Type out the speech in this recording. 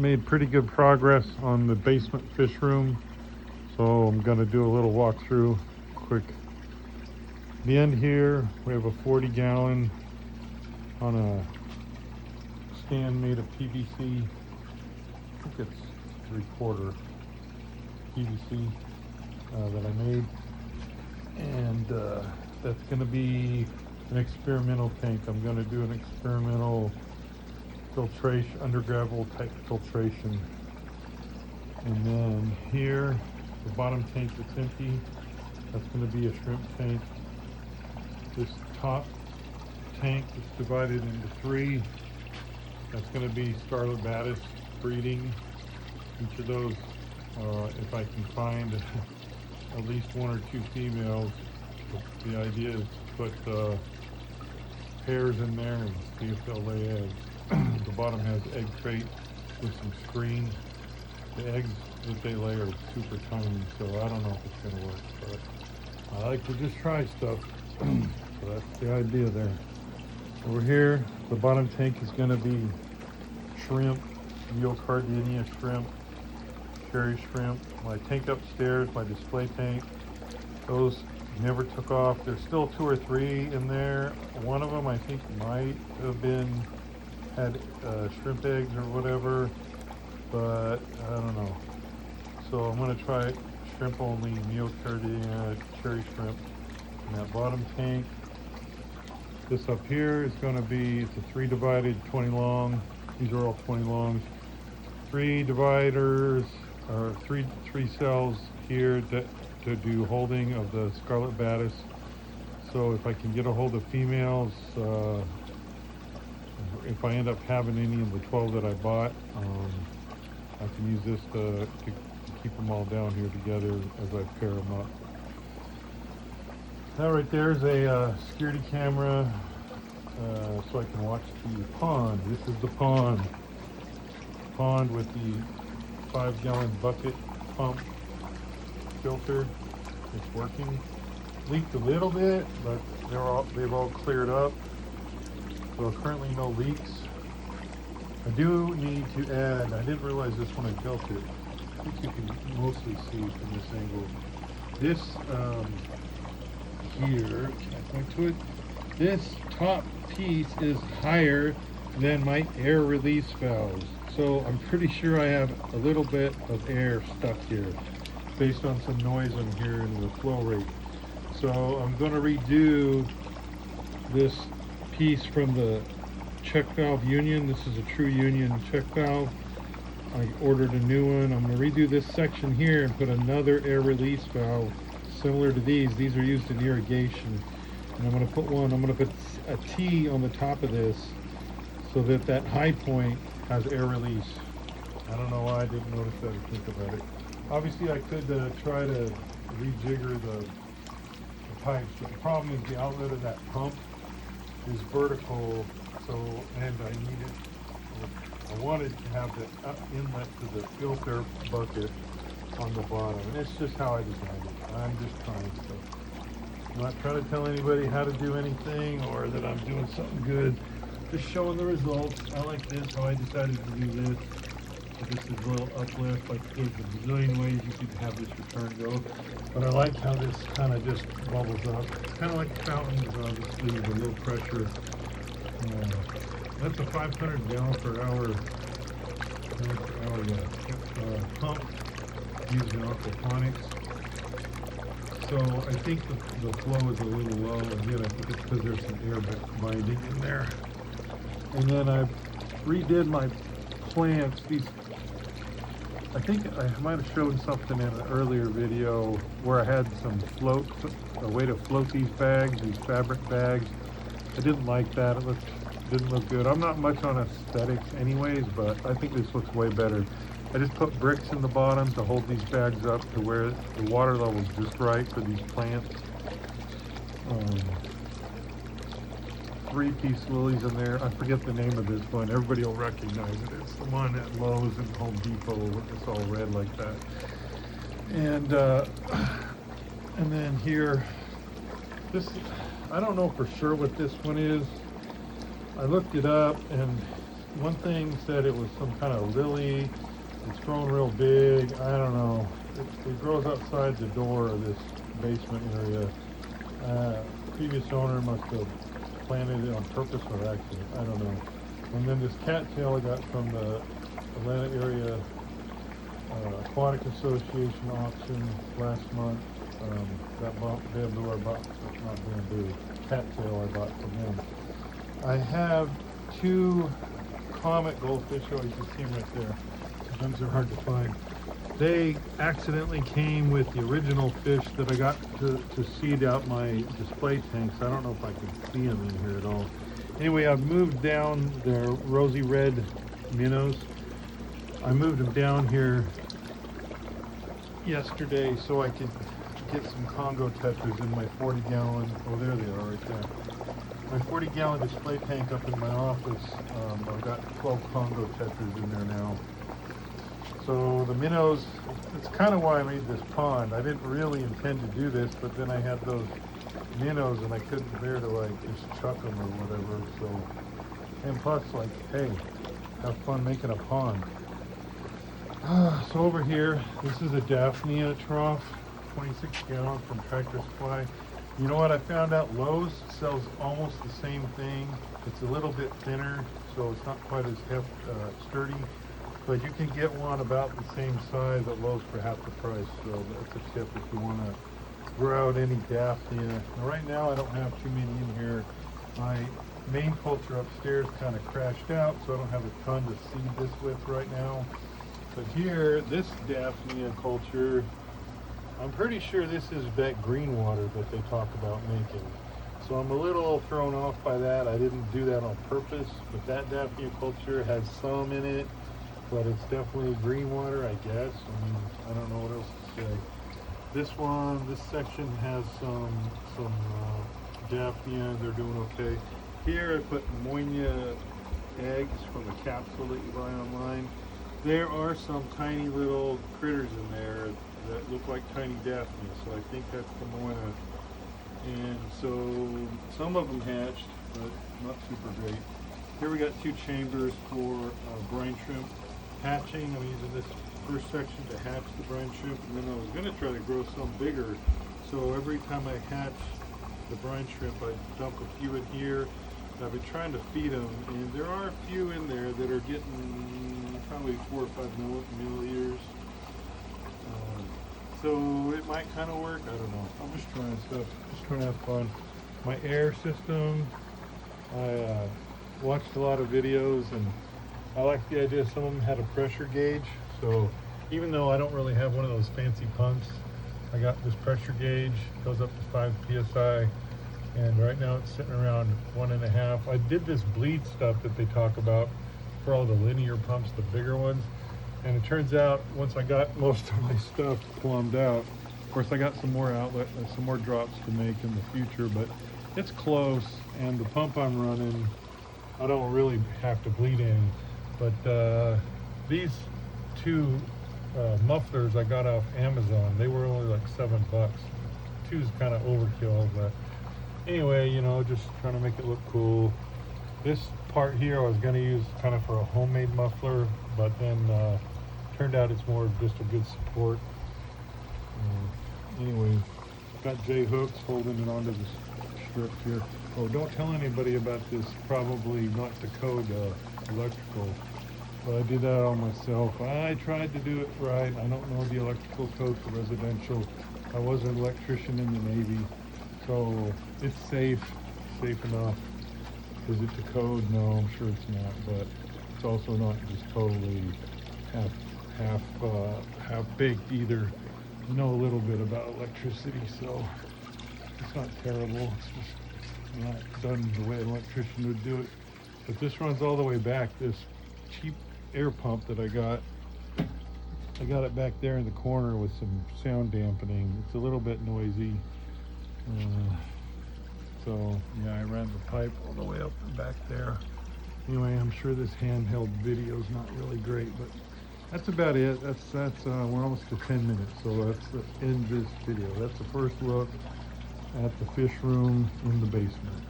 Made pretty good progress on the basement fish room, so I'm going to do a little walkthrough quick. The end here, we have a 40-gallon on a stand made of PVC. I think it's 3/4 PVC that I made, and that's going to be an experimental tank. I'm going to do an experimental filtration, undergravel type filtration. And then here, the bottom tank that's empty, that's going to be a shrimp tank. This top tank is divided into 3. That's going to be scarlet batis breeding. Each of those, if I can find at least 1 or 2 females, the idea is to put pairs in there and see if they'll lay eggs. The bottom has egg crate with some screens. The eggs that they lay are super tiny, so I don't know if it's going to work, but I like to just try stuff. So that's the idea there. Over here, the bottom tank is going to be shrimp, Neocardinia shrimp, cherry shrimp. My tank upstairs, my display tank, those never took off. There's still 2 or 3 in there. One of them I think might have had shrimp eggs or whatever, but I don't know. So I'm going to try shrimp only, Neocardinia cherry shrimp in that bottom tank. This up here is going to be, it's a 3 divided 20 long. These are all 20 longs. 3 dividers, or three cells here to do holding of the scarlet batis. So if I can get a hold of females, if I end up having any of the 12 that I bought, I can use this to keep them all down here together as I pair them up. That right there is a security camera, so I can watch the pond. This is the pond with the 5-gallon bucket pump filter. It's working. Leaked a little bit, but they've all cleared up. So currently no leaks. I do need to add, I didn't realize this when I built it. I think you can mostly see from this angle. This here, can I point to it? This top piece is higher than my air release valves. So I'm pretty sure I have a little bit of air stuck here based on some noise I'm hearing in the flow rate. So I'm going to redo this piece from the check valve union. This is a true union check valve. I ordered a new one. I'm going to redo this section here and put another air release valve similar to these. These are used in irrigation. And I'm going to put a T on the top of this so that high point has air release. I don't know why I didn't notice that or think about it. Obviously I could try to rejigger the pipes, but the problem is the outlet of that pump is vertical, and I wanted to have the inlet to the filter bucket on the bottom, and it's just how I designed it. I'm just trying stuff. I'm not trying to tell anybody how to do anything or that I'm doing something good. Just showing the results. I like this, how I decided to do this. So this is a little uplift, like there's a bazillion ways you could have this return go. But I like how this kind of just bubbles up. It's kind of like a fountain, obviously, with a little pressure. That's a 500 gallon per hour pump used in aquaponics. So I think the flow is a little low. Again, I think it's because there's some air binding in there. And then I redid my plants. I think I might have shown something in an earlier video where I had a way to float these bags, these fabric bags. I didn't like that. It didn't look good. I'm not much on aesthetics anyways, but I think this looks way better. I just put bricks in the bottom to hold these bags up to where the water level is just right for these plants. 3-piece lilies in there. I forget the name of this one. Everybody will recognize it. It's the one at Lowe's and Home Depot. It's all red like that. And then here, this, I don't know for sure what this one is. I looked it up, and one thing said it was some kind of lily. It's grown real big. I don't know. It grows outside the door of this basement area. Previous owner must have planted it on purpose or accident. I don't know. And then this cattail I got from the Atlanta Area Aquatic Association auction last month. That bamboo I bought, not bamboo, cattail I bought from them. I have two comet goldfish. Oh, you can see them right there. Sometimes they're hard to find. They accidentally came with the original fish that I got to seed out my display tanks. I don't know if I can see them in here at all. Anyway, I've moved down their rosy red minnows. I moved them down here yesterday so I could get some Congo tetras in my 40-gallon. Oh, there they are right there. My 40-gallon display tank up in my office. I've got 12 Congo tetras in there now. So the minnows, that's kind of why I made this pond. I didn't really intend to do this, but then I had those minnows and I couldn't bear to like just chuck them or whatever. So, and plus like, hey, have fun making a pond. So over here, this is a Daphnia trough, 26 gallon from Tractor Supply. You know what I found out? Lowe's sells almost the same thing. It's a little bit thinner, so it's not quite as sturdy. But you can get one about the same size at Lowe's for half the price. So that's a tip if you want to grow out any Daphnia. Now, right now I don't have too many in here. My main culture upstairs kind of crashed out, so I don't have a ton to seed this with right now. But here, this Daphnia culture, I'm pretty sure this is that green water that they talk about making. So I'm a little thrown off by that. I didn't do that on purpose, but that Daphnia culture has some in it. But it's definitely green water, I guess. I mean, I don't know what else to say. This section has some Daphnia. They're doing okay. Here I put Moynia eggs from a capsule that you buy online. There are some tiny little critters in there that look like tiny Daphnia, so I think that's the Moynia. And so some of them hatched, but not super great. Here we got two chambers for brine shrimp hatching. I'm using this first section to hatch the brine shrimp, and then I was going to try to grow some bigger. So every time I hatch the brine shrimp, I dump a few in here. I've been trying to feed them, and there are a few in there that are getting probably 4 or 5 milliliters. So it might kind of work. I don't know. I'm just trying stuff. Just trying to have fun. My air system. I watched a lot of videos, and I like the idea some of them had a pressure gauge. So even though I don't really have one of those fancy pumps, I got this pressure gauge. It goes up to 5 psi. And right now it's sitting around 1.5. I did this bleed stuff that they talk about for all the linear pumps, the bigger ones. And it turns out once I got most of my stuff plumbed out, of course I got some more outlet, some more drops to make in the future, but it's close. And the pump I'm running, I don't really have to bleed any. But these two mufflers I got off Amazon, they were only like $7. Two's kind of overkill, but anyway, you know, just trying to make it look cool. This part here I was going to use kind of for a homemade muffler, but then turned out it's more just a good support. Anyway, got J hooks holding it onto this strip here. Oh, don't tell anybody about this, probably not to code electrical, but I did that all myself. I tried to do it right. I don't know the electrical code for residential. I was an electrician in the Navy, so it's safe enough. Is it to code? No, I'm sure it's not, but it's also not just totally half baked either. I know a little bit about electricity, so it's not terrible. It's just not done the way an electrician would do it. But this runs all the way back. This cheap air pump that I got it back there in the corner with some sound dampening. It's a little bit noisy. So yeah, I ran the pipe all the way up and back there. Anyway, I'm sure this handheld video is not really great, but that's about it. We're almost to 10 minutes, so that's the end of this video. That's the first look at the fish room in the basement.